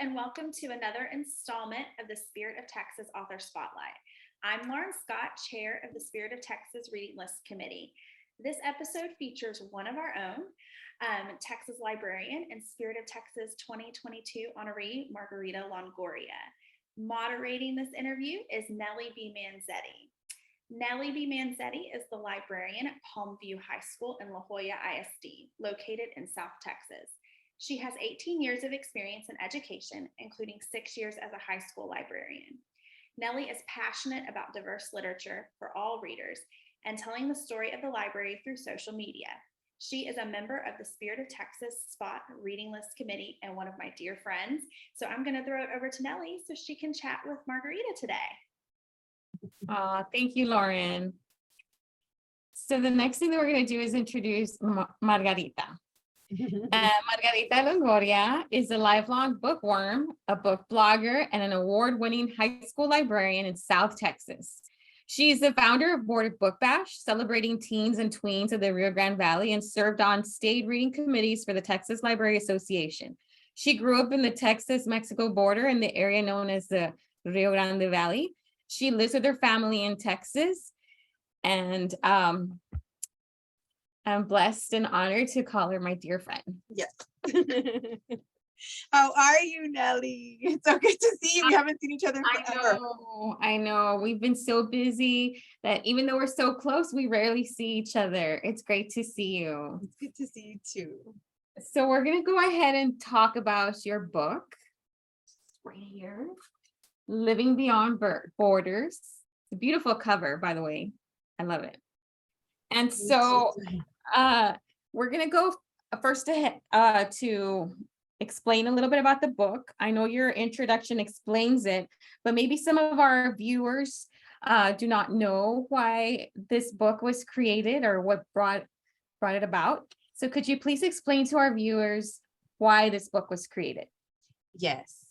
and welcome to another installment of the Spirit of Texas Author Spotlight. I'm Lauren Scott, Chair of the Spirit of Texas Reading List Committee. This episode features one of our own, Texas librarian and Spirit of Texas 2022 honoree, Margarita Longoria. Moderating this interview is Nellie B. Manzetti. Nellie B. Manzetti is the librarian at Palmview High School in La Jolla ISD, located in South Texas. She has 18 years of experience in education, including 6 years as a high school librarian. Nellie is passionate about diverse literature for all readers and telling the story of the library through social media. She is a member of the Spirit of Texas Spot Reading List Committee and one of my dear friends. So I'm going to throw it over to Nellie so she can chat with Margarita today. Thank you, Lauren. So the next thing that we're going to do is introduce Margarita. Margarita Longoria is a lifelong bookworm, a book blogger, and an award-winning high school librarian in South Texas. She's the founder of Board Book Bash, celebrating teens and tweens of the Rio Grande Valley, and served on state reading committees for the Texas Library Association. She grew up in the Texas-Mexico border in the area known as the Rio Grande Valley. She lives with her family in Texas, and I'm blessed and honored to call her my dear friend. Yes. How are you, Nellie? It's so good to see you. We haven't seen each other forever. I know. We've been so busy that even though we're so close, we rarely see each other. It's great to see you. It's good to see you too. So we're going to go ahead and talk about your book right here, Living Beyond Borders. It's a beautiful cover, by the way. I love it. And so we're going to go first to explain a little bit about the book. I know your introduction explains it, but maybe some of our viewers do not know why this book was created or what brought it about. So could you please explain to our viewers why this book was created? Yes,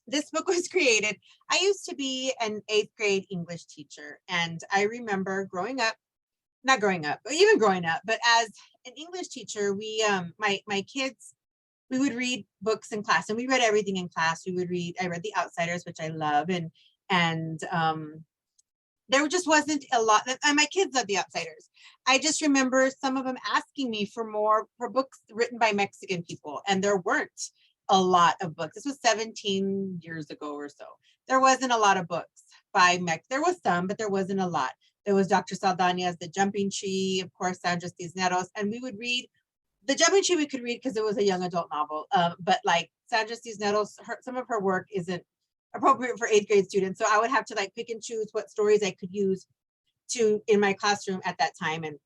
this book was created. I used to be an 8th grade English teacher, and I remember not growing up, but even growing up, but as an English teacher, we, my kids, we would read books in class, and we read everything in class. I read The Outsiders, which I love, and there just wasn't a lot, and my kids love The Outsiders. I just remember some of them asking me for books written by Mexican people, and there weren't a lot of books. This was 17 years ago or so. There wasn't a lot of books by There was some, but there wasn't a lot. There was Dr. Saldana's The Jumping Tree, of course, Sandra Cisneros, and we would read The Jumping Tree. We could read because it was a young adult novel, but like Sandra Cisneros, some of her work isn't appropriate for 8th grade students. So I would have to like pick and choose what stories I could use in my classroom at that time. And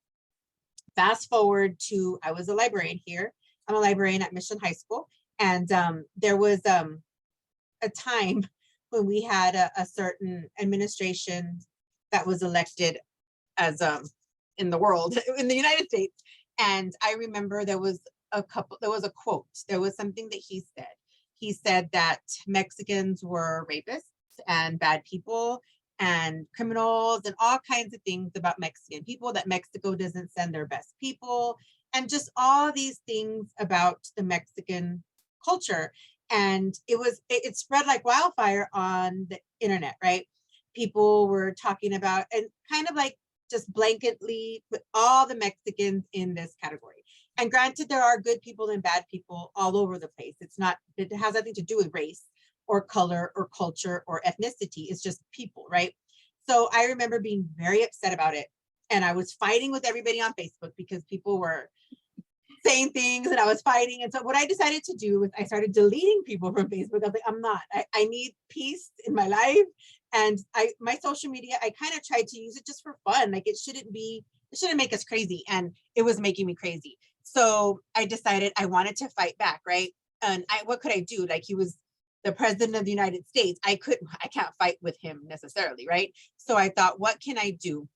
fast forward to, I was a librarian here. I'm a librarian at Mission High School. And there was a time when we had a certain administration that was elected as in the world, in the United States. And I remember there was a quote, there was something that he said. He said that Mexicans were rapists and bad people and criminals and all kinds of things about Mexican people, that Mexico doesn't send their best people, and just all these things about the Mexican culture. And it spread like wildfire on the internet, right? People were talking about, and kind of like just blanketly put all the Mexicans in this category. And granted, there are good people and bad people all over the place. It has nothing to do with race or color or culture or ethnicity. It's just people, right? So I remember being very upset about it. And I was fighting with everybody on Facebook because people were saying things and I was fighting. And so what I decided to do was I started deleting people from Facebook. I was like, I need peace in my life. And my social media, I kind of tried to use it just for fun. Like it shouldn't make us crazy. And it was making me crazy. So I decided I wanted to fight back, right? And what could I do? Like, he was the president of the United States. I can't fight with him necessarily, right? So I thought, what can I do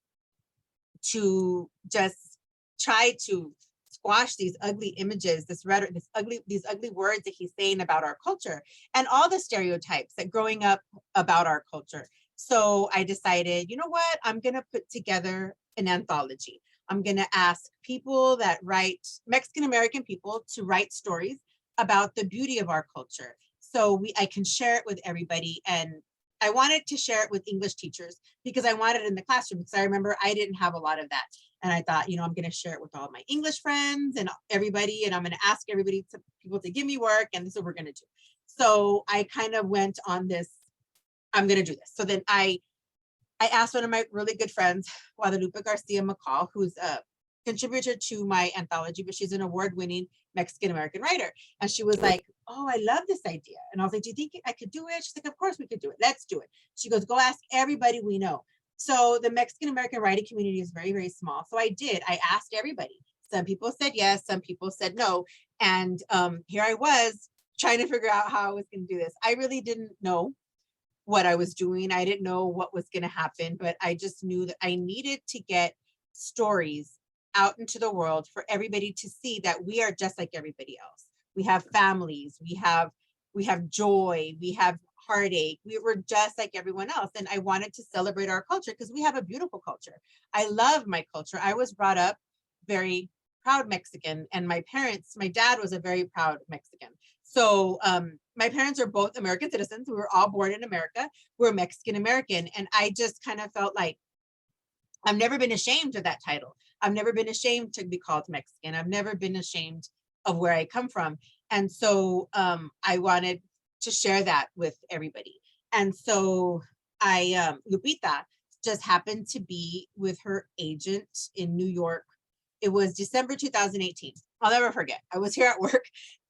to just try to squash these ugly images, this rhetoric, these ugly words that he's saying about our culture, and all the stereotypes that growing up about our culture. So I decided, you know what? I'm going to put together an anthology. I'm going to ask people that write, Mexican American people, to write stories about the beauty of our culture. So I can share it with everybody. And I wanted to share it with English teachers because I wanted it in the classroom, because I remember I didn't have a lot of that. And I thought, I'm going to share it with all my English friends and everybody, and I'm going to ask people to give me work, and this is what we're going to do. So I kind of went on this, I'm going to do this. So then I asked one of my really good friends, Guadalupe Garcia McCall, who's a contributor to my anthology, but she's an award-winning Mexican-American writer. And she was like, oh, I love this idea. And I was like, do you think I could do it? She's like, of course we could do it. Let's do it. She goes, go ask everybody we know. So the Mexican-American writing community is very, very small. So I did. I asked everybody. Some people said yes. Some people said no. And here I was trying to figure out how I was going to do this. I really didn't know what I was doing. I didn't know what was going to happen, but I just knew that I needed to get stories out into the world for everybody to see that we are just like everybody else. We have families, we have joy, we have heartache. We're just like everyone else. And I wanted to celebrate our culture because we have a beautiful culture. I love my culture. I was brought up very proud Mexican, and my dad was a very proud Mexican. So my parents are both American citizens. We were all born in America. We're Mexican American. And I just kind of felt like I've never been ashamed of that title. I've never been ashamed to be called Mexican. I've never been ashamed of where I come from. And so I wanted to share that with everybody. And so Lupita just happened to be with her agent in New York. It was December 2018. I'll never forget. I was here at work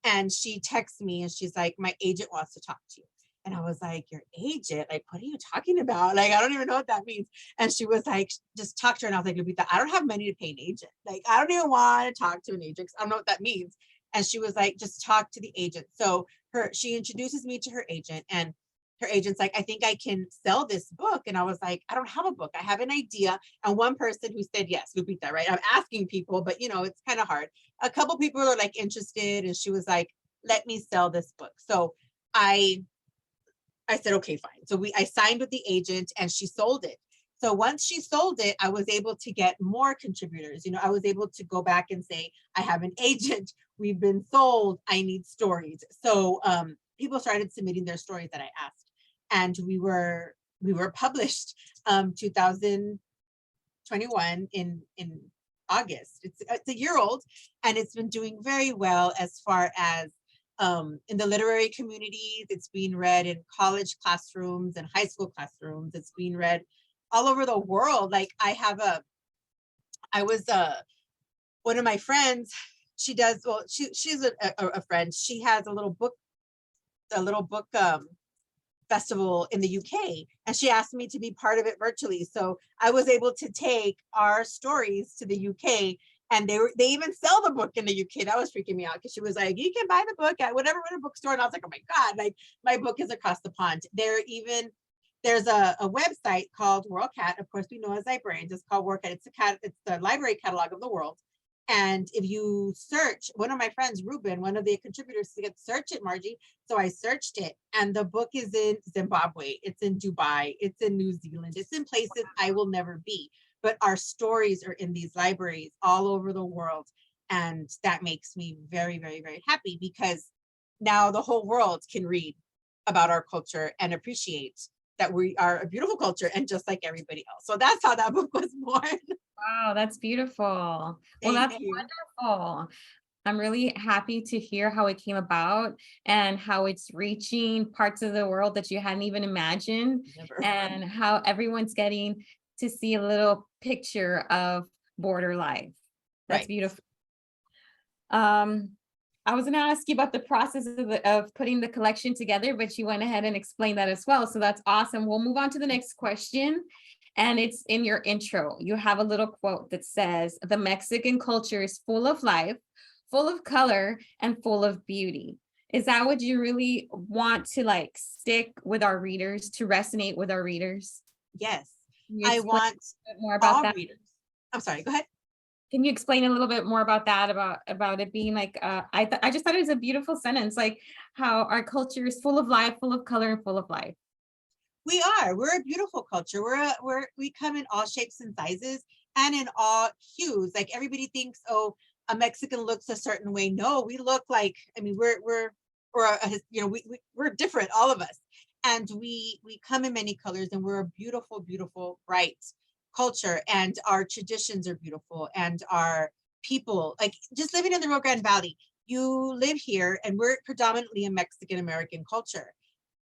and she texts me and she's like, my agent wants to talk to you. And I was like, your agent? Like, what are you talking about? Like, I don't even know what that means. And she was like, just talk to her. And I was like, Lupita, I don't have money to pay an agent. Like, I don't even want to talk to an agent because I don't know what that means. And she was like, just talk to the agent. So she introduces me to her agent, and her agent's like, I think I can sell this book. And I was like, I don't have a book. I have an idea. And one person who said, yes, Lupita, right? I'm asking people, but it's kind of hard. A couple people are like interested. And she was like, let me sell this book. So I said, okay, fine. So I signed with the agent and she sold it. So once she sold it, I was able to get more contributors. I was able to go back and say, I have an agent. We've been sold. I need stories. So people started submitting their stories that I asked. And we were published 2021 in August. It's a year old, and it's been doing very well as far as in the literary communities. It's being read in college classrooms and high school classrooms. It's being read all over the world. Like one of my friends, she's a friend. She has a little book festival in the UK, and she asked me to be part of it virtually. So I was able to take our stories to the UK, and they even sell the book in the UK. That was freaking me out because she was like, you can buy the book at whatever bookstore. And I was like, oh my God, like my book is across the pond. There's a website called WorldCat. Of course, we know as librarians, it's called WorldCat. It's the library catalog of the world. And if you search, one of my friends, Ruben, one of the contributors, said, search it, Margie. So I searched it, and the book is in Zimbabwe, it's in Dubai, it's in New Zealand, it's in places I will never be. But our stories are in these libraries all over the world. And that makes me very, very, very happy, because now the whole world can read about our culture and appreciate that we are a beautiful culture and just like everybody else. So that's how that book was born. Wow, that's beautiful. Well, that's wonderful. I'm really happy to hear how it came about and how it's reaching parts of the world that you hadn't even imagined. Never. And how everyone's getting to see a little picture of border life. That's right. Beautiful. I was going to ask you about the process of putting the collection together, but you went ahead and explained that as well. So that's awesome. We'll move on to the next question. And it's in your intro. You have a little quote that says, the Mexican culture is full of life, full of color, and full of beauty. Is that what you really want to like stick with our readers, to resonate with our readers? Yes. I want more about all that. Readers. I'm sorry, go ahead. Can you explain a little bit more about that, about it being like, I just thought it was a beautiful sentence, like how our culture is full of life, full of color, and full of life. We're a beautiful culture. We come in all shapes and sizes and in all hues. Like everybody thinks, oh, a Mexican looks a certain way. No, we look like, I mean, we're different, all of us. And we come in many colors, and we're a beautiful, beautiful, bright culture, and our traditions are beautiful, and our people, like just living in the Rio Grande Valley, you live here, and we're predominantly a Mexican American culture.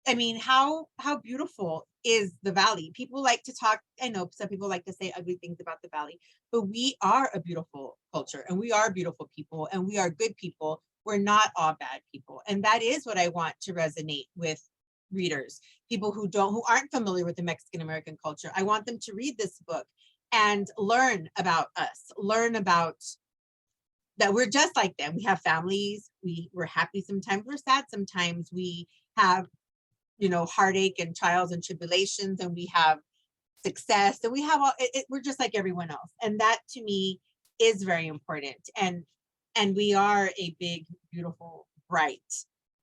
I mean, how beautiful is the valley? People like to talk, I know some people like to say ugly things about the valley, but we are a beautiful culture, and we are beautiful people, and we are good people. We're not all bad people. And that is what I want to resonate with readers, people who aren't familiar with the Mexican American culture. I want them to read this book and learn about us, learn about that we're just like them. We have families, we're happy sometimes, we're sad sometimes, we have, heartache and trials and tribulations, and we have success, and we have we're just like everyone else. And that to me is very important. And we are a big, beautiful, bright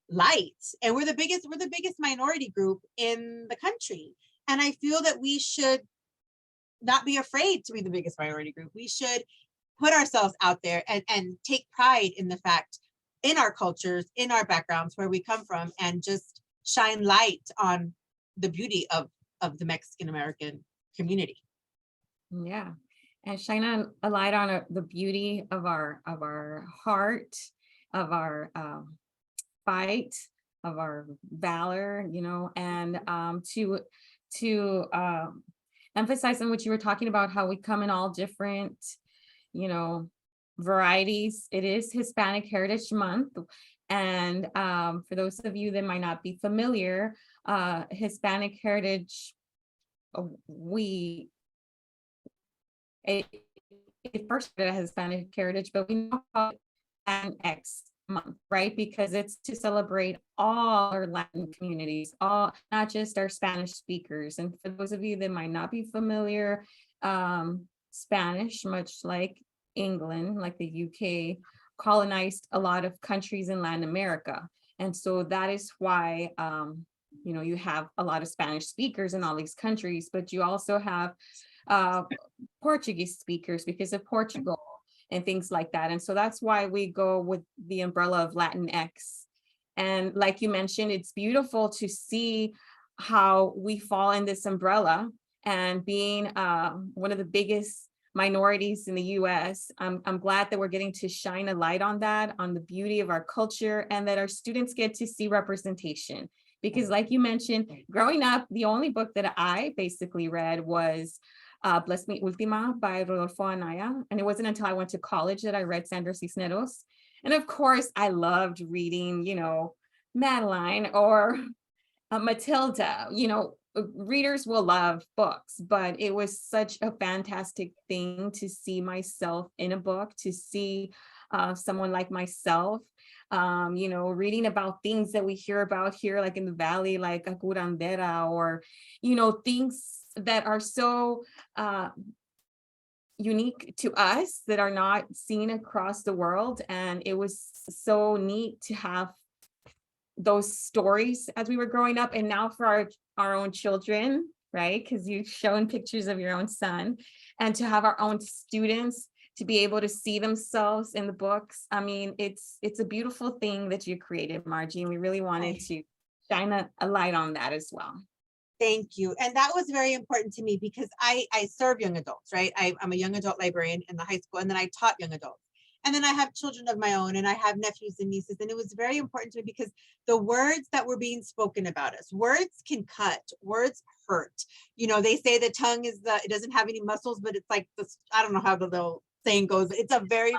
light, and we're the biggest minority group in the country. And I feel that we should not be afraid to be the biggest minority group. We should put ourselves out there and take pride in the fact, in our cultures, in our backgrounds, where we come from, and just shine light on the beauty of the Mexican American community. Yeah, and shine a light on the beauty of our heart, of our fight, of our valor, and to emphasize on what you were talking about, how we come in all different, varieties. It is Hispanic Heritage Month. And for those of you that might not be familiar, Hispanic Heritage, it first started as Hispanic Heritage, but we now call it Latinx Month, right? Because it's to celebrate all our Latin communities, all, not just our Spanish speakers. And for those of you that might not be familiar, Spanish, much like England, like the UK, colonized a lot of countries in Latin America. And so that is why, you have a lot of Spanish speakers in all these countries, but you also have Portuguese speakers because of Portugal and things like that. And so that's why we go with the umbrella of Latinx. And like you mentioned, it's beautiful to see how we fall in this umbrella, and being one of the biggest minorities in the US. I'm glad that we're getting to shine a light on that, on the beauty of our culture, and that our students get to see representation. Because like you mentioned, growing up, the only book that I basically read was Bless Me Ultima by Rodolfo Anaya. And it wasn't until I went to college that I read Sandra Cisneros. And of course, I loved reading, Madeline or Matilda. Readers will love books, but it was such a fantastic thing to see myself in a book, to see someone like myself, reading about things that we hear about here, like in the Valley, like a curandera, or, things that are so unique to us that are not seen across the world. And it was so neat to have those stories as we were growing up, and now for our own children, right? Because you've shown pictures of your own son, and to have our own students to be able to see themselves in the books. I mean, it's a beautiful thing that you created, Margie, and we really wanted to shine a light on that as well. Thank you. And that was very important to me because I serve young adults, right? I'm a young adult librarian in the high school, and then I taught young adults. And then I have children of my own, and I have nephews and nieces. And it was very important to me because the words that were being spoken about us, words can cut, words hurt. They say the tongue it doesn't have any muscles, but it's like this, I don't know how the little saying goes. It's a very,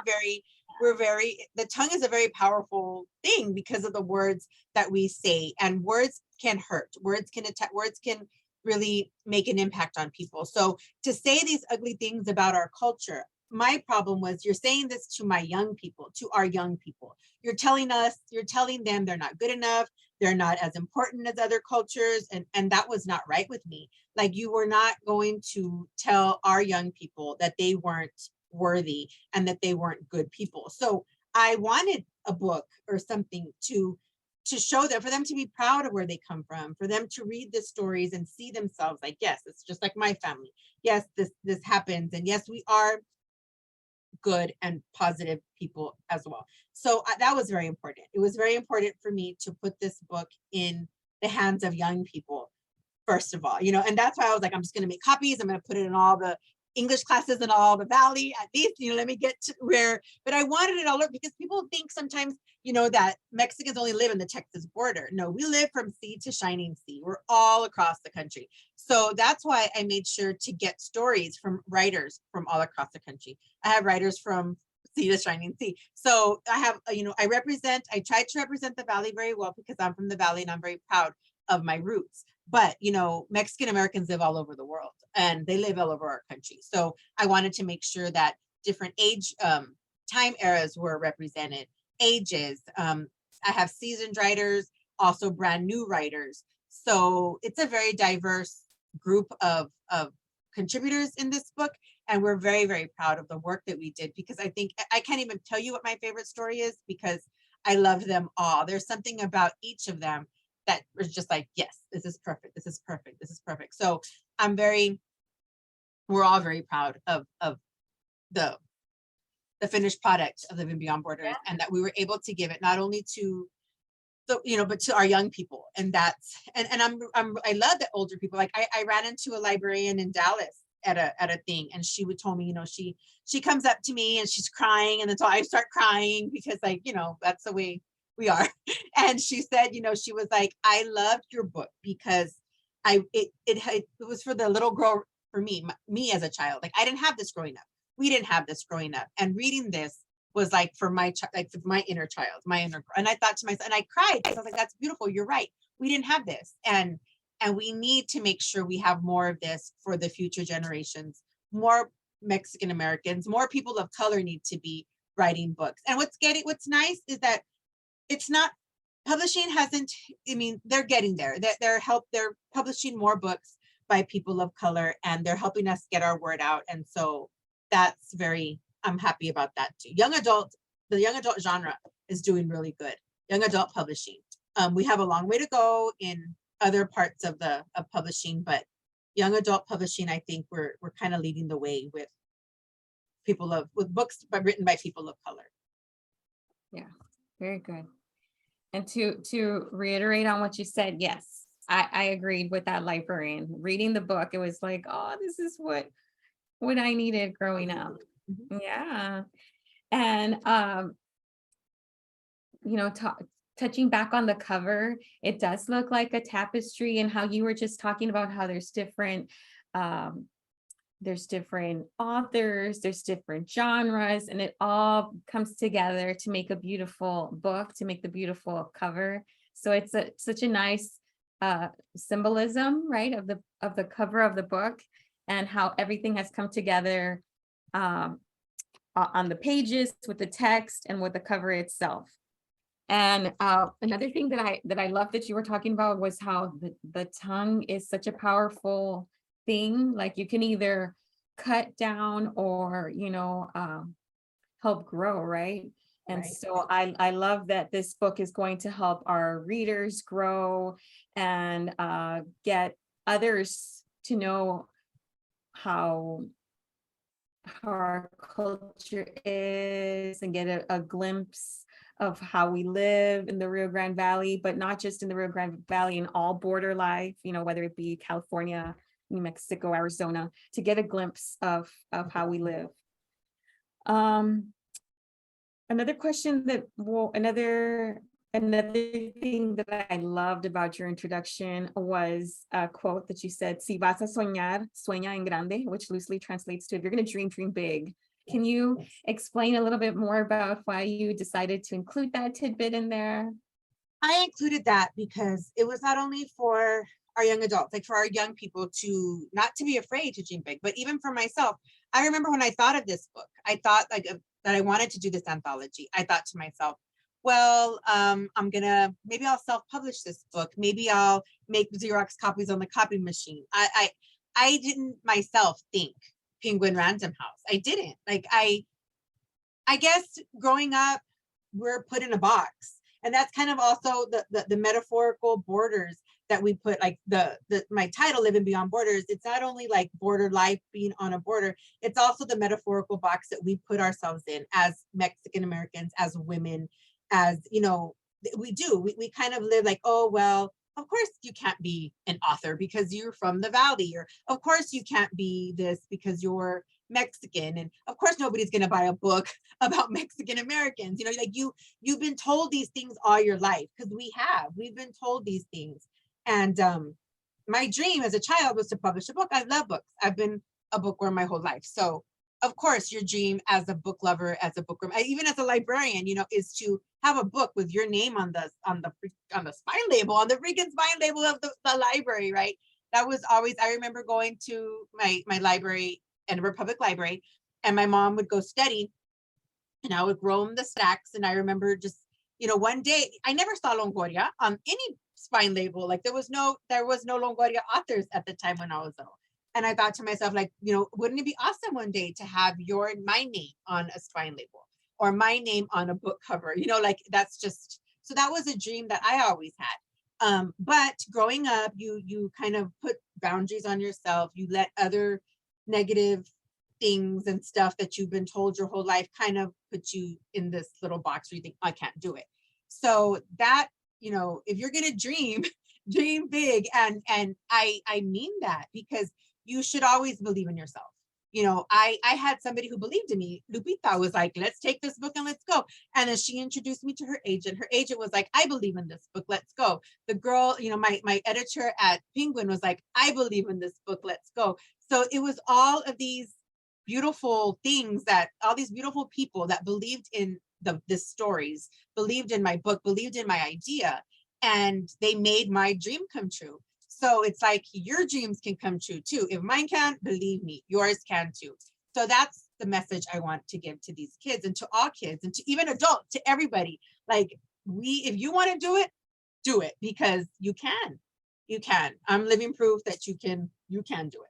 the tongue is a very powerful thing because of the words that we say, and words can hurt. Words can attack, words can really make an impact on people. So to say these ugly things about our culture, my problem was, you're saying this to my young people, to our young people. You're telling them they're not good enough, they're not as important as other cultures, and that was not right with me. Like, you were not going to tell our young people that they weren't worthy and that they weren't good people. So I wanted a book or something to show them, for them to be proud of where they come from, for them to read the stories and see themselves like, yes, it's just like my family. Yes, this happens. And yes, we are good and positive people as well. So that was very important. It was very important for me to put this book in the hands of young people, first of all, and that's why I was like, I'm just going to make copies. I'm going to put it in all the English classes in all the Valley, at least, let me get to where, but I wanted it all over because people think sometimes, that Mexicans only live in the Texas border. No, we live from sea to shining sea. We're all across the country. So that's why I made sure to get stories from writers from all across the country. I have writers from sea to shining sea. So I have, I try to represent the Valley very well because I'm from the Valley and I'm very proud of my roots. But, Mexican Americans live all over the world and they live all over our country. So I wanted to make sure that different age, time eras were represented, ages. I have seasoned writers, also brand new writers. So it's a very diverse group of contributors in this book. And we're very, very proud of the work that we did, because I think I can't even tell you what my favorite story is because I loved them all. There's something about each of them that was just like, yes, this is perfect. This is perfect. This is perfect. So we're all very proud of the finished product of Living Beyond Borders, and that we were able to give it not only to but to our young people. And that's, and I love that older people, like I ran into a librarian in Dallas at a thing, and she would told me, she comes up to me and she's crying, and then so I start crying because that's the way we are. And she said, she was like, I loved your book because it was for the little girl, for me as a child. Like I didn't have this growing up. We didn't have this growing up. And reading this was like for my inner child, and I thought to myself, and I cried. I was like, that's beautiful. You're right. We didn't have this. And we need to make sure we have more of this for the future generations. More Mexican Americans, more people of color need to be writing books. And what's nice is that it's not, publishing hasn't, they're getting there. They're publishing more books by people of color, and they're helping us get our word out. And so I'm happy about that too. The young adult genre is doing really good. Young adult publishing. We have a long way to go in other parts of publishing, but young adult publishing, I think we're kind of leading the way with books written by people of color. Yeah, very good. And to reiterate on what you said, yes, I agreed with that librarian. Reading the book, it was like, oh, this is what I needed growing up. Mm-hmm. Yeah. And touching back on the cover, it does look like a tapestry, and how you were just talking about how there's different authors, there's different genres, and it all comes together to make a beautiful book, to make the beautiful cover. So it's such a nice symbolism, right, of the cover of the book, and how everything has come together on the pages with the text and with the cover itself. And another thing that I love that you were talking about was how the tongue is such a powerful thing. Like you can either cut down or help grow, right? And right. So I love that this book is going to help our readers grow and get others to know how our culture is, and get a glimpse of how we live in the Rio Grande Valley, but not just in the Rio Grande Valley, in all border life, whether it be California, New Mexico, Arizona, to get a glimpse of how we live. Another question another thing that I loved about your introduction was a quote that you said, "Si vas a soñar, sueña en grande," which loosely translates to, if you're going to dream, dream big. Can you explain a little bit more about why you decided to include that tidbit in there? I included that because it was not only for our young adults, like for our young people to not to be afraid to dream big, but even for myself. I remember when I thought of this book, I thought that I wanted to do this anthology. I thought to myself, well, maybe I'll self-publish this book. Maybe I'll make Xerox copies on the copy machine. I didn't myself think Penguin Random House. I didn't. I guess growing up, we're put in a box. And that's kind of also the metaphorical borders that we put, like my title, Living Beyond Borders, it's not only like border life, being on a border, it's also the metaphorical box that we put ourselves in as Mexican Americans, as women, as, you know, we kind of live like, oh, well, of course you can't be an author because you're from the Valley, or of course you can't be this because you're Mexican, and of course nobody's going to buy a book about Mexican Americans. You know, like you've been told these things all your life, because we've been told these things. And my dream as a child was to publish a book. I love books. I've been a bookworm my whole life. So of course your dream as a book lover, as a bookworm, even as a librarian, you know, is to have a book with your name on the spine label, on the freaking spine label of the library, right? That was always, I remember going to my library, Edinburgh Public Library, and my mom would go study and I would roam the stacks. And I remember just, you know, one day I never saw Longoria on any spine label. Like there was no Longoria authors at the time when I was little. And I thought to myself, like, you know, wouldn't it be awesome one day to have my name on a spine label, or my name on a book cover? You know, like that's just, so that was a dream that I always had. But growing up, you kind of put boundaries on yourself. You let other negative things and stuff that you've been told your whole life kind of put you in this little box where you think, I can't do it. So that, you know, if you're gonna dream, dream big. And I mean that, because you should always believe in yourself. You know, I had somebody who believed in me. Lupita was like, let's take this book and let's go. And then she introduced me to her agent. Her agent was like, I believe in this book, let's go. The girl, you know, my editor at Penguin was like, I believe in this book, let's go. So it was all of these beautiful things, that all these beautiful people that believed in the stories, believed in my book, believed in my idea, and they made my dream come true. So it's like your dreams can come true too. If mine can, believe me, yours can too. So that's the message I want to give to these kids, and to all kids, and to even adults, to everybody. Like, if you want to do it, because you can. I'm living proof that you can do it.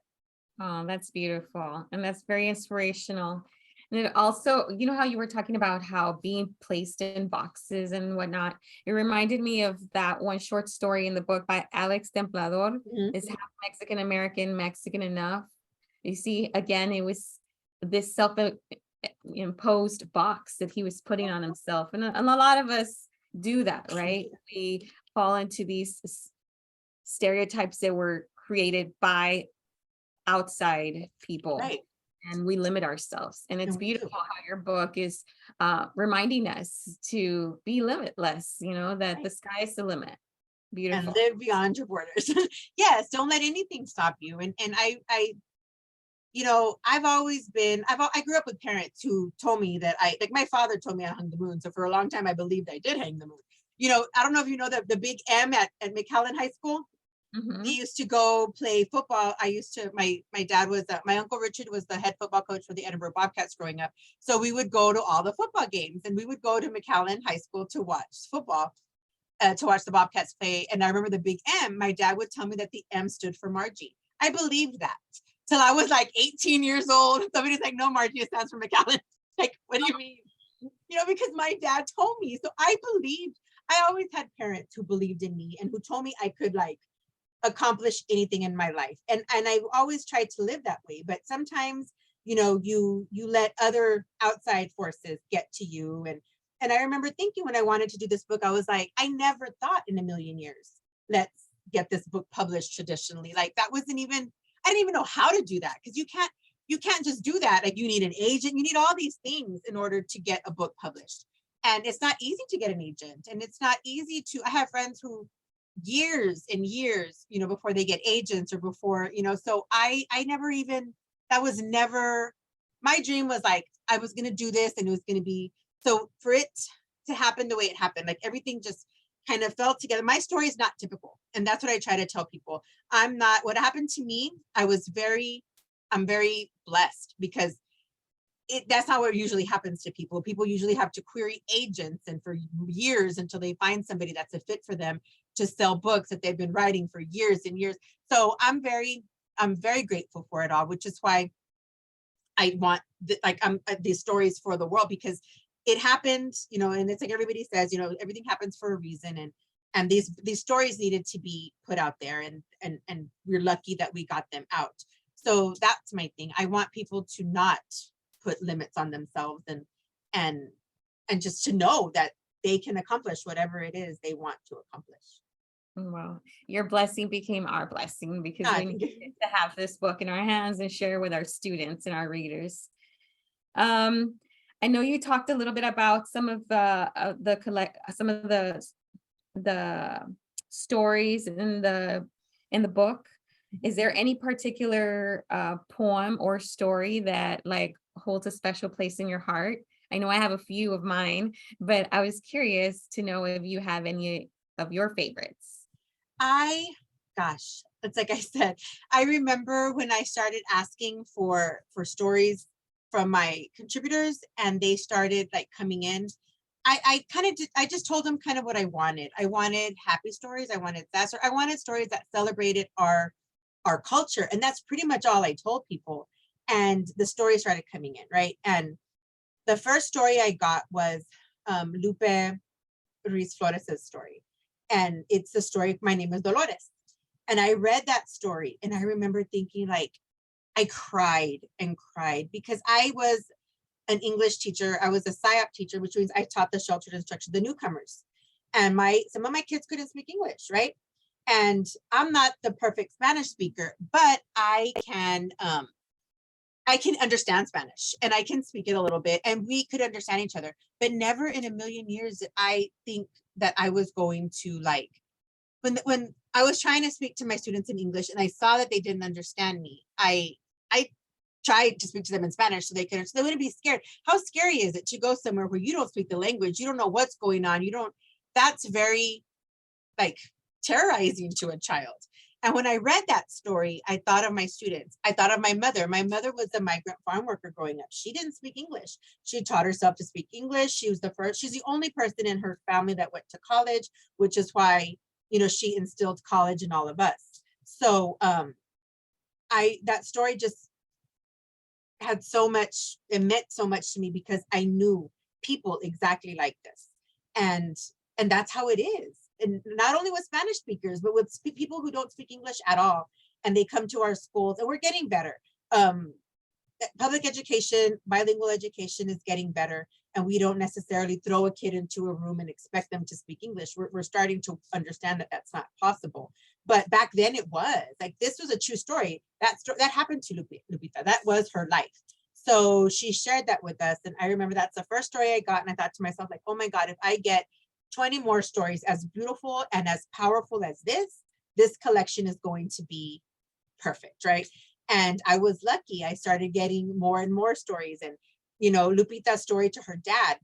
Oh, that's beautiful. And that's very inspirational. And it also, you know, how you were talking about how being placed in boxes and whatnot, it reminded me of that one short story in the book by Alex Templador. Is half Mexican American, Mexican enough? You see, again, it was this self-imposed box that he was putting on himself. And a lot of us do that, right? We fall into these stereotypes that were created by outside people, Right. And we limit ourselves. And it's beautiful how your book is reminding us to be limitless, you know, that the sky is the limit. Beautiful. And live beyond your borders. Yes, don't let anything stop you. And I you know, I grew up with parents who told me that like my father told me I hung the moon. So for a long time I believed I did hang the moon. You know, I don't know if you know the big M at McAllen High School. We used to go play football. My dad was, my Uncle Richard was the head football coach for the Edinburgh Bobcats growing up. So we would go to all the football games, and we would go to McAllen High School to watch football, to watch the Bobcats play. And I remember the big M, my dad would tell me that the M stood for Margie. I believed that till I was like 18 years old. Somebody's like, no, Margie, it stands for McAllen. Like, what do you mean? You know, because my dad told me. So I believed. I always had parents who believed in me and who told me I could like accomplish anything in my life. And I always tried to live that way. But sometimes, you know, you let other outside forces get to you. And I remember thinking when I wanted to do this book, I was like, I never thought in a million years, let's get this book published traditionally. Like that wasn't even, I didn't even know how to do that, because you can't just do that. Like you need an agent, you need all these things in order to get a book published. And it's not easy to get an agent. And it's not easy I have friends who years and years, you know, before they get agents or before, you know, so I never even, that was never, my dream was like, I was going to do this and it was going to be, so for it to happen the way it happened, like everything just kind of fell together. My story is not typical. And that's what I try to tell people. What happened to me, I'm very blessed, because that's how it usually happens to people. People usually have to query agents and for years until they find somebody that's a fit for them to sell books that they've been writing for years and years. So I'm very grateful for it all, which is why I want these stories for the world, because it happened, you know, and it's like everybody says, you know, everything happens for a reason. and these stories needed to be put out there, and we're lucky that we got them out. So that's my thing. I want people to not put limits on themselves, and just to know that they can accomplish whatever it is they want to accomplish. Well, your blessing became our blessing because we get to have this book in our hands and share with our students and our readers. I know you talked a little bit about some of the stories in the book. Is there any particular poem or story that like holds a special place in your heart? I know I have a few of mine, but I was curious to know if you have any of your favorites. Gosh, it's like I said, I remember when I started asking for stories from my contributors, and they started like coming in. I just told them kind of what I wanted. I wanted happy stories. I wanted sad stories. I wanted stories that celebrated our culture, and that's pretty much all I told people. And the stories started coming in, right? And the first story I got was Lupe Ruiz Flores' story. And it's the story, My Name is Dolores. And I read that story, and I remember thinking, like, I cried and cried because I was an English teacher. I was a SIOP teacher, which means I taught the sheltered instruction, the newcomers. And some of my kids couldn't speak English, right? And I'm not the perfect Spanish speaker, but I can understand Spanish, and I can speak it a little bit, and we could understand each other. But never in a million years did I think that I was going to, like, when I was trying to speak to my students in English and I saw that they didn't understand me, I tried to speak to them in Spanish so they wouldn't be scared. How scary is it to go somewhere where you don't speak the language, you don't know what's going on, that's very, like, terrorizing to a child. And when I read that story, I thought of my students. I thought of my mother. My mother was a migrant farm worker growing up. She didn't speak English. She taught herself to speak English. She's the only person in her family that went to college, which is why, she instilled college in all of us. So that story just had it meant so much to me because I knew people exactly like this. And that's how it is. And not only with Spanish speakers, but with people who don't speak English at all. And they come to our schools, and we're getting better. Public education, bilingual education is getting better. And we don't necessarily throw a kid into a room and expect them to speak English. We're starting to understand that that's not possible. But back then it was. Like, this was a true story. That happened to Lupita. That was her life. So she shared that with us. And I remember that's the first story I got. And I thought to myself, like, oh my God, if I get 20 more stories as beautiful and as powerful as this collection is going to be perfect, right? And I was lucky. I started getting more and more stories. And, Lupita's story to her dad.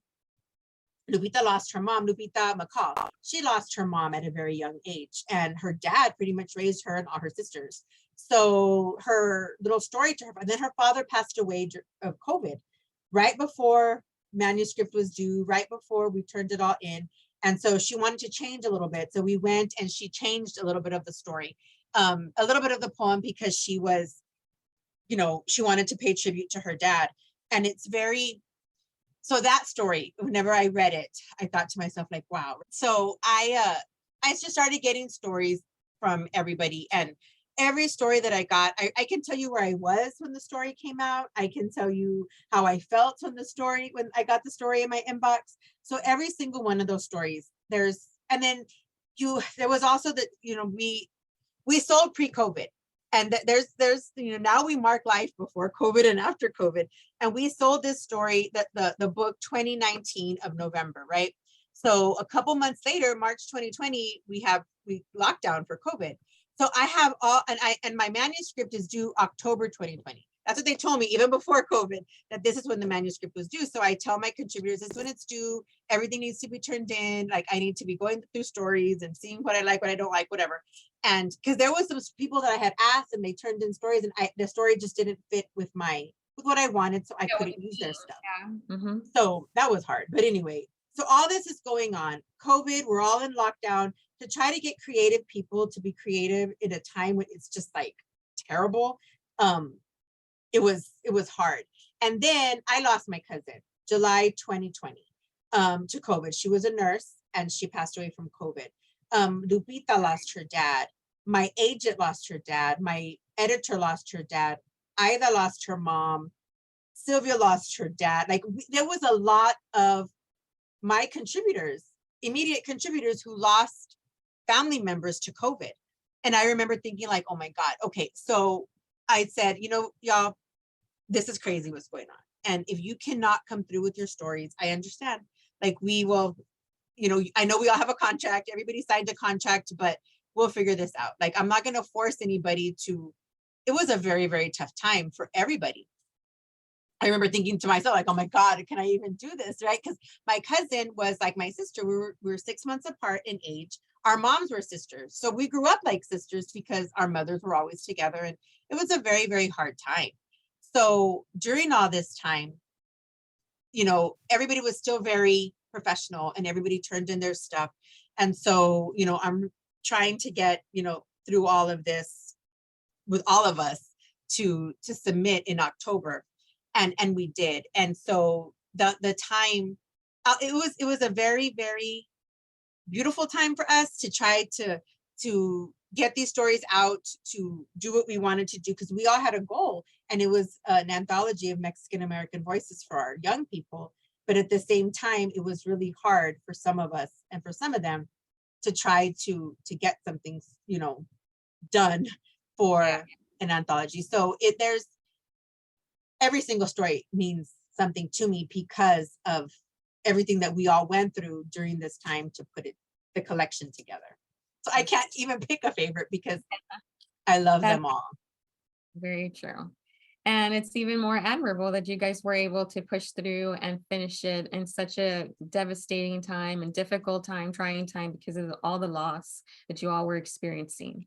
Lupita lost her mom, Lupita McCall. She lost her mom at a very young age, and her dad pretty much raised her and all her sisters. So her little story to her, and then her father passed away of COVID, right before manuscript was due, right before we turned it all in. And so she wanted to change a little bit. So we went and she changed a little bit of the story, a little bit of the poem, because she was, she wanted to pay tribute to her dad. And it's so that story, whenever I read it, I thought to myself, like, wow. So I just started getting stories from everybody, and every story that I got, I can tell you where I was when the story came out. I can tell you how I felt when I got the story in my inbox. So every single one of those stories, there was also that, we sold pre-COVID, and there's now we mark life before COVID and after COVID. And we sold this story, that the book 2019 of November, right? So a couple months later, March 2020, we locked down for COVID. So I have and my manuscript is due October 2020. That's what they told me even before COVID, that this is when the manuscript was due. So I tell my contributors, this is when it's due. Everything needs to be turned in. Like, I need to be going through stories and seeing what I like, what I don't like, whatever. And because there was some people that I had asked and they turned in stories, and the story just didn't fit with what I wanted. So I couldn't use their stuff. Yeah. Mm-hmm. So that was hard. But anyway, so all this is going on. COVID, we're all in lockdown. To try to get creative people to be creative in a time when it's just like terrible. It was hard. And then I lost my cousin, July 2020, to COVID. She was a nurse and she passed away from COVID. Lupita lost her dad. My agent lost her dad. My editor lost her dad. Ida lost her mom. Sylvia lost her dad. Like there was a lot of my contributors, immediate contributors who lost family members to COVID. And I remember thinking like, oh my God, okay. So I said, y'all, this is crazy what's going on. And if you cannot come through with your stories, I understand. Like we will, I know we all have a contract, everybody signed a contract, but we'll figure this out. Like, I'm not going to force anybody to, it was a very, very tough time for everybody. I remember thinking to myself, like, oh my God, can I even do this? Right. Because my cousin was like my sister. We were 6 months apart in age. Our moms were sisters. So we grew up like sisters because our mothers were always together. And it was a very, very hard time. So during all this time, everybody was still very professional and everybody turned in their stuff. And so, I'm trying to get, through all of this with all of us to submit in October. And we did. And so the time, it was a very, very beautiful time for us to try to get these stories out, to do what we wanted to do, because we all had a goal, and it was an anthology of Mexican American voices for our young people. But at the same time, it was really hard for some of us and for some of them to try to get something, done for an anthology. So there's every single story means something to me because of everything that we all went through during this time to put the collection together. So I can't even pick a favorite because I love them all. Very true. And it's even more admirable that you guys were able to push through and finish it in such a devastating time and difficult time, trying time, because of all the loss that you all were experiencing.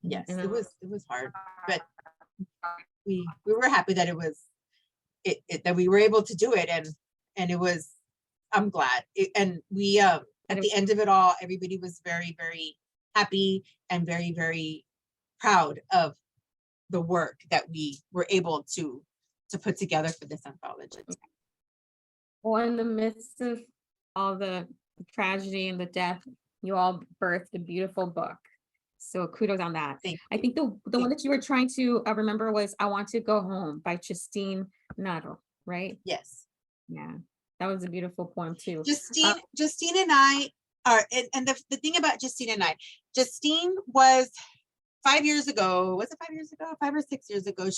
Yes, it was hard, but we were happy that it was that we were able to do it, and it was, I'm glad. And we at the end of it all, everybody was very, very happy and very, very proud of the work that we were able to put together for this anthology. Well, in the midst of all the tragedy and the death, you all birthed a beautiful book. So kudos on that. I think the one that you were trying to remember was I Want to Go Home by Justine Nottle, right? Yes. Yeah, that was a beautiful poem too. Justine and I are, and the thing about Justine and I, Justine was 5 years ago, was it 5 years ago? 5 or 6 years ago,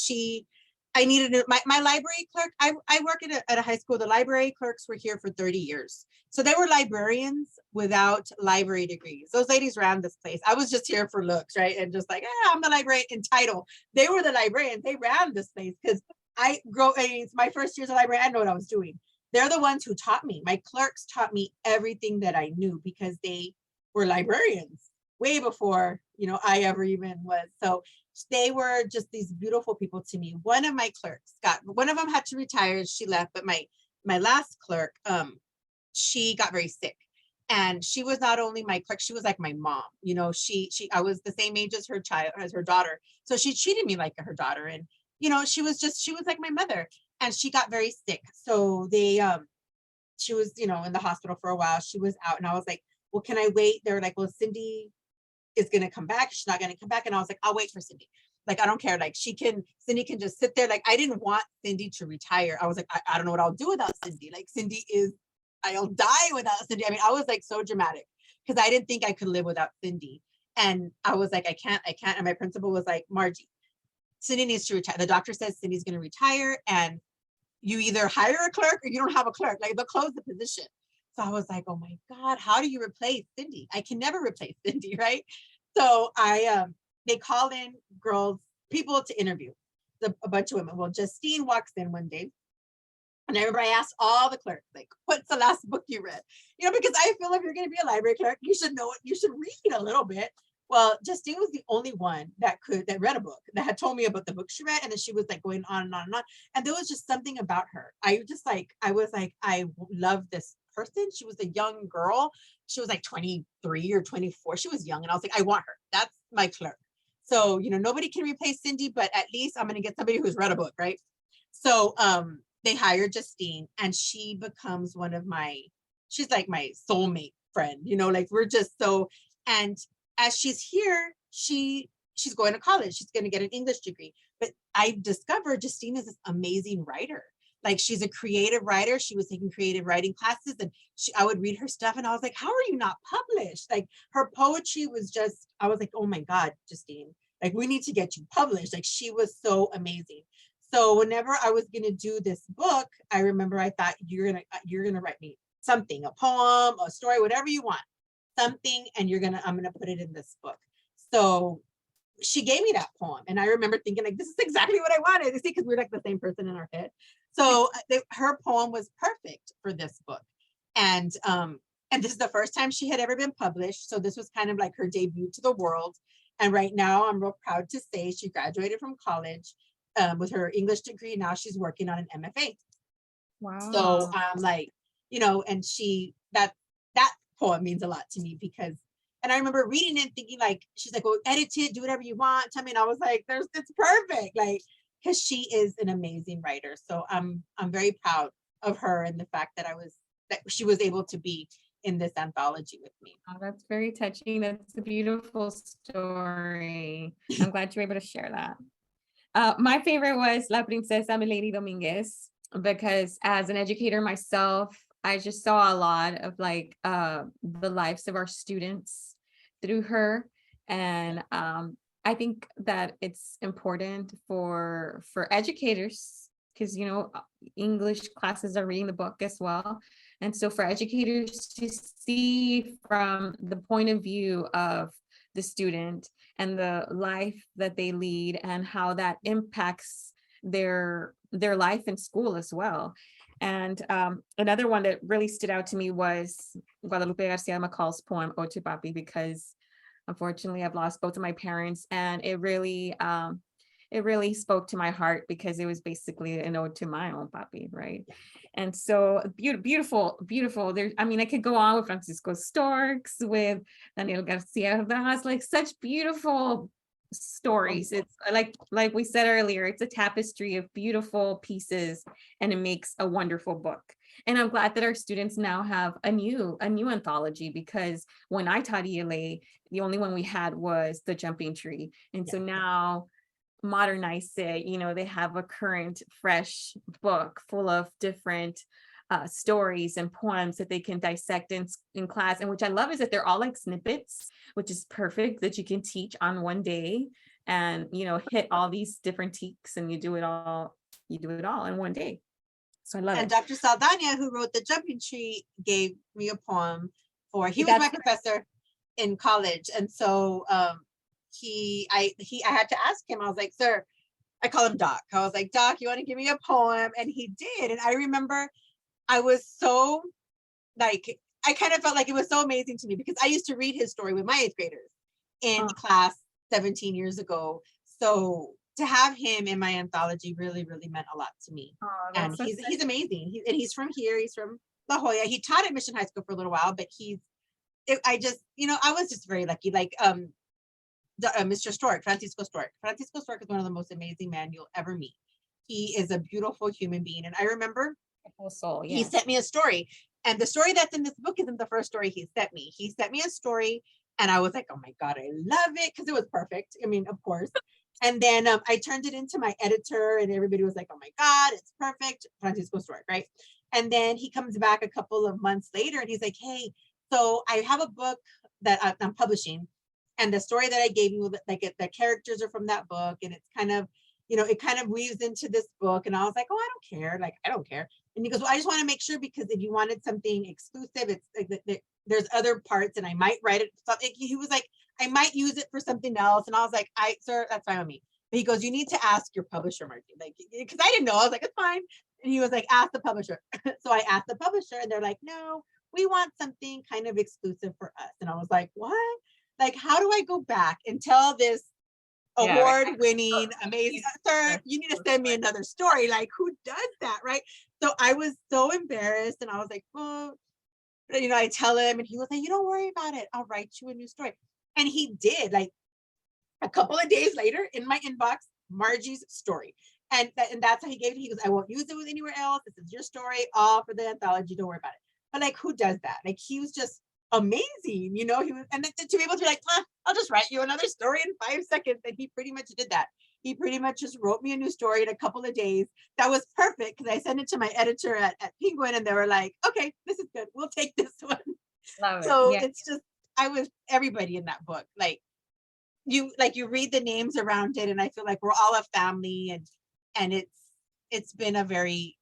I needed my library clerk. I work at a high school. The library clerks were here for 30 years. So they were librarians without library degrees. Those ladies ran this place. I was just here for looks, right? And just like, I'm the librarian in title. They were the librarians. They ran this place because it's my first year as a librarian. I didn't know what I was doing. They're the ones who taught me. My clerks taught me everything that I knew because they were librarians way before, I ever even was. So they were just these beautiful people to me. One of my clerks one of them had to retire. She left, but my last clerk, she got very sick. And she was not only my clerk, she was like my mom. I was the same age as her daughter. So she treated me like her daughter. And, she was like my mother. And she got very sick. So she was, in the hospital for a while. She was out, and I was like, well, can I wait? They were like, well, Cindy is going to come back. She's not going to come back. And I was like, I'll wait for Cindy. Like, I don't care. Like, Cindy can just sit there. Like, I didn't want Cindy to retire. I was like, I don't know what I'll do without Cindy. Like, I'll die without Cindy. I mean, I was like so dramatic because I didn't think I could live without Cindy. And I was like, I can't. And my principal was like, Margie, Cindy needs to retire. The doctor says Cindy's going to retire, and you either hire a clerk or you don't have a clerk. Like, they'll close the position. So I was like, oh my God, how do you replace Cindy? I can never replace Cindy, right? So they called in people to interview, a bunch of women. Well, Justine walks in one day, and I remember I asked all the clerks, like, what's the last book you read? Because I feel if you're going to be a library clerk, you should know it. You should read a little bit. Well, Justine was the only one that read a book, that had told me about the book she read. And then she was like going on and on and on. And there was just something about her. I was like, I love this person. She was a young girl. She was like 23 or 24. She was young. And I was like, I want her. That's my clerk. So, nobody can replace Cindy, but at least I'm going to get somebody who's read a book, right? So they hired Justine, and she becomes she's like my soulmate friend, like we're just so, And as she's here, she's going to college. She's going to get an English degree. But I discovered Justine is this amazing writer. Like, she's a creative writer. She was taking creative writing classes, and I would read her stuff, and I was like, how are you not published? Like, her poetry was just, I was like, oh my God, Justine, like, we need to get you published. Like, she was so amazing. So whenever I was going to do this book, I remember I thought, you're going to write me something, a poem, a story, whatever you want, something, and I'm going to put it in this book. So she gave me that poem, and I remember thinking, like, this is exactly what I wanted. You see, because we're like the same person in our head. So her poem was perfect for this book. And this is the first time she had ever been published. So this was kind of like her debut to the world. And right now I'm real proud to say she graduated from college with her English degree. Now she's working on an MFA. Wow. So I'm like, and that poem means a lot to me, because, and I remember reading it thinking, like, she's like, well, edit it, do whatever you want, tell me. And I was like, it's perfect. Like, because she is an amazing writer. So I'm very proud of her, and the fact that she was able to be in this anthology with me. Oh, that's very touching. That's a beautiful story. I'm glad you were able to share that. My favorite was La Princesa Milady Dominguez, because as an educator myself, I just saw a lot of like the lives of our students through her. And I think that it's important for educators, because English classes are reading the book as well. And so for educators to see from the point of view of the student and the life that they lead, and how that impacts their life in school as well. And another one that really stood out to me was Guadalupe Garcia McCall's poem Ode to Papi, because unfortunately I've lost both of my parents, and it really spoke to my heart, because it was basically an ode to my own papi, right? And so beautiful. I could go on with Francisco Storks, with Daniel Garcia Ordaz, like such beautiful stories. It's like we said earlier, it's a tapestry of beautiful pieces, and it makes a wonderful book. And I'm glad that our students now have a new anthology, because when I taught ELA, the only one we had was The Jumping Tree. And so now modernize it, they have a current fresh book full of different stories and poems that they can dissect in class. And which I love is that they're all like snippets, which is perfect, that you can teach on one day, and hit all these different teaks, and you do it all in one day. So I love and it. Dr. Saldana, who wrote The Jumping Tree, gave me a poem he was my professor in college. And so I had to ask him, I was like, sir, I call him Doc. I was like, Doc, you want to give me a poem? And he did. And I remember I was so like, I kind of felt like it was so amazing to me, because I used to read his story with my 8th graders in class 17 years ago. So to have him in my anthology really, really meant a lot to me. And he's amazing. He's from here. He's from La Jolla. He taught at Mission High School for a little while, but I was just very lucky. Like Mr. Stork, Francisco Stork. Francisco Stork is one of the most amazing men you'll ever meet. He is a beautiful human being. And I remember he sent me a story. And the story that's in this book isn't the first story he sent me. He sent me a story, and I was like, oh my God, I love it, because it was perfect. I mean, of course. And then I turned it into my editor, and everybody was like, oh my God, it's perfect. Francisco Stork, right? And then he comes back a couple of months later, and he's like, hey, so I have a book that I'm publishing, and the story that I gave you, like the characters are from that book, and it's kind of, it kind of weaves into this book. And I was like, oh, I don't care. Like, I don't care. And he goes, well, I just want to make sure, because if you wanted something exclusive, it's like there's other parts, and I might write it. He was like, I might use it for something else. And I was like, sir, that's fine with me. But he goes, you need to ask your publisher, Margie, like, because I didn't know. I was like, it's fine. And he was like, ask the publisher. So I asked the publisher, and they're like, no, we want something kind of exclusive for us. And I was like, what? Like, how do I go back and tell this award-winning, amazing, sir, you need to send me another story? Like, who does that, right? So I was so embarrassed, and I was like, oh, I tell him, and he was like, you don't worry about it, I'll write you a new story. And he did. Like, a couple of days later, in my inbox, Margie's story. And that's how he gave it. He goes, I won't use it with anywhere else. This is your story, all for the anthology. Don't worry about it. But like, who does that? Like, he was just amazing. You know, he was, and then to be able to be like, I'll just write you another story in 5 seconds. And he pretty much did that. He pretty much just wrote me a new story in a couple of days. That was perfect because I sent it to my editor at Penguin and they were like, okay, this is good. We'll take this one. Love it. So Yeah. it's just, I was everybody in that book. Like you read the names around it and I feel like we're all a family, and it's been a very,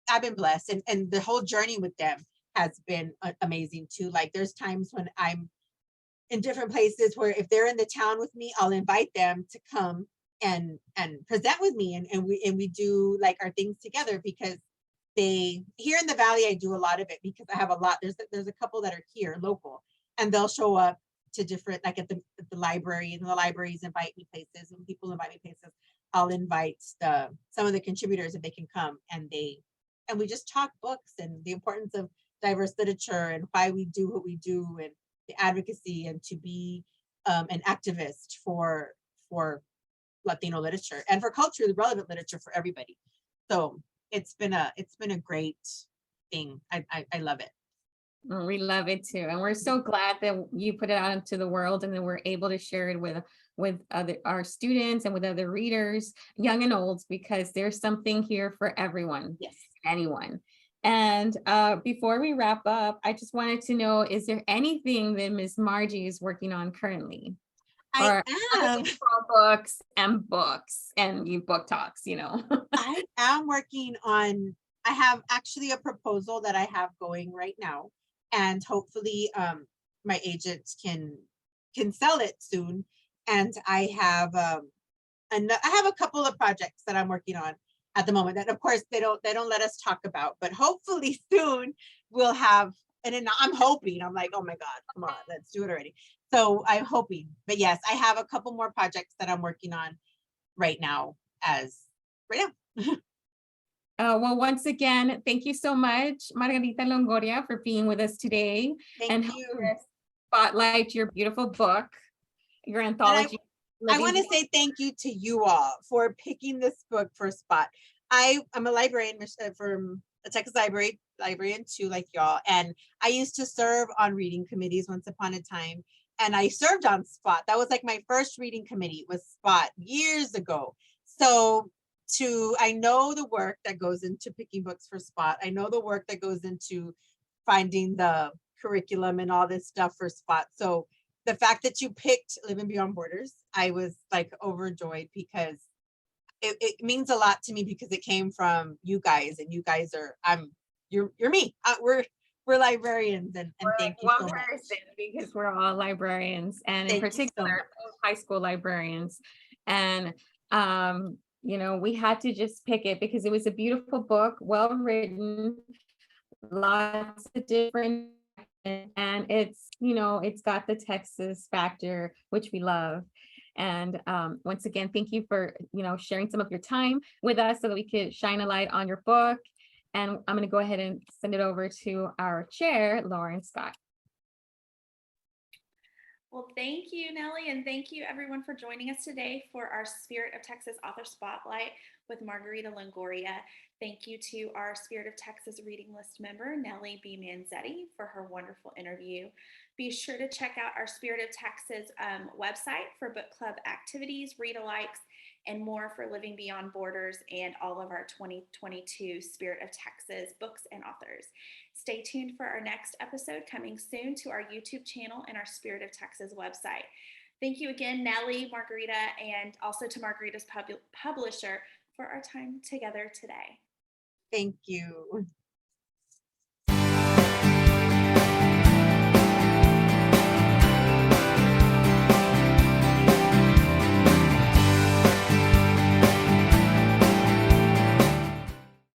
I've been blessed, and the whole journey with them has been amazing too. Like there's times when I'm in different places where if they're in the town with me, I'll invite them to come and present with me, and we do like our things together, because they, here in the valley I do a lot of it because I have a lot, there's a couple that are here local, and they'll show up to different, like at the library, and the libraries invite me places, and people invite me places. I'll invite some of the contributors if they can come, and we just talk books and the importance of diverse literature and why we do what we do, and the advocacy, and to be an activist for Latino literature and for culturally relevant literature for everybody. So it's been a great thing. I love it. We love it too. And we're so glad that you put it out into the world and then we're able to share it with our students and with other readers, young and old, because there's something here for everyone. Yes. Anyone. And before we wrap up, I just wanted to know, is there anything that Ms. Margie is working on currently? I Or am. books and you book talks, you know. I am working on, I have actually a proposal that I have going right now, and hopefully my agent can sell it soon. And I have a couple of projects that I'm working on at the moment that of course they don't let us talk about, but hopefully soon we'll have, and then I'm hoping, I'm like, oh my God, come on, let's do it already. So I'm hoping, but yes, I have a couple more projects that I'm working on right now right now. Well, once again, thank you so much, Margarita Longoria, for being with us today. Thank and you. helping us spotlight your beautiful book, your anthology. I want to say thank you to you all for picking this book for Spot. I'm a librarian from the Texas librarian too, like y'all. And I used to serve on reading committees once upon a time. And I served on Spot. That was like my first reading committee was Spot years ago. So I know the work that goes into picking books for Spot. I know the work that goes into finding the curriculum and all this stuff for Spot. So the fact that you picked Living Beyond Borders, I was like overjoyed, because it means a lot to me, because it came from you guys, and you guys are, you're me. We're librarians, and thank you so much. Because we're all librarians, and in Thank you so particular much. high school librarians. And you know, we had to just pick it because it was a beautiful book, well written, lots of different, and it's, you know, it's got the Texas factor, which we love. And once again, thank you for, you know, sharing some of your time with us so that we could shine a light on your book. And I'm going to go ahead and send it over to our chair, Lauren Scott. Well, thank you, Nellie, and thank you everyone for joining us today for our Spirit of Texas Author Spotlight with Margarita Longoria. Thank you to our Spirit of Texas reading list member, Nellie B. Manzetti, for her wonderful interview. Be sure to check out our Spirit of Texas website for book club activities, read-alikes, and more for Living Beyond Borders and all of our 2022 Spirit of Texas books and authors. Stay tuned for our next episode coming soon to our YouTube channel and our Spirit of Texas website. Thank you again, Nellie, Margarita, and also to Margarita's publisher for our time together today. Thank you.